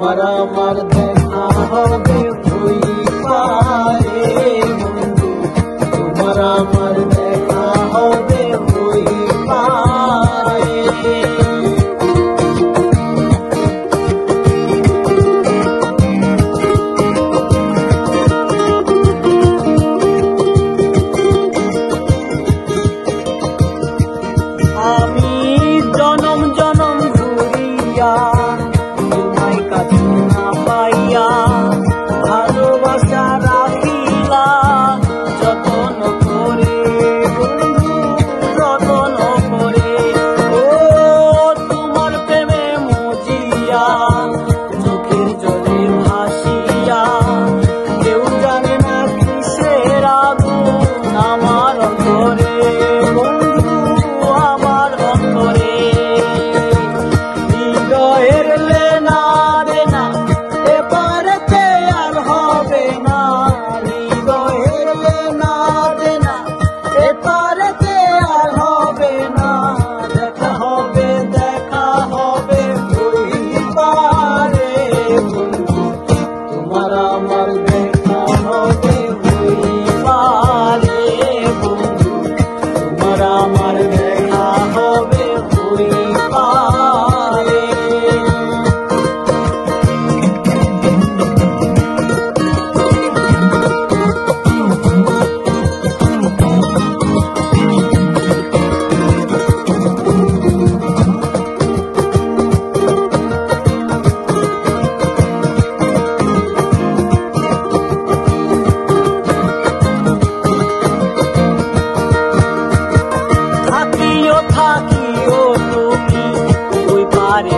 তোমার আমার দেখা হবে ওই পারে বন্ধু, তোমার আমার দেখা হবে ওই পারে। আমি জনম জনম ঘুরিয়া তোমায় কাছে না পাইয়া ভালোবাসা রাখিলাম যতন করে বন্ধু, যতন করে। ও তোমার প্রেমে মজিয়া চোখের জলে ভাসিয়া, কেউ জানে না কিসের আগুন আমার অন্তরে বন্ধু, আমার অন্তরে। হৃদয়ের লেনা দেনা এপারেতে আর হবে না, হৃদয়ের লেনা দেনা এপারেতে আর হবে না। দেখা হবে ওই পারে বন্ধু, তোমার আমার দেখা হবে ওই পারে বন্ধু, তোমার আমার দেখা হবে ওই পারে। থাকিও তুমি ওই পারে।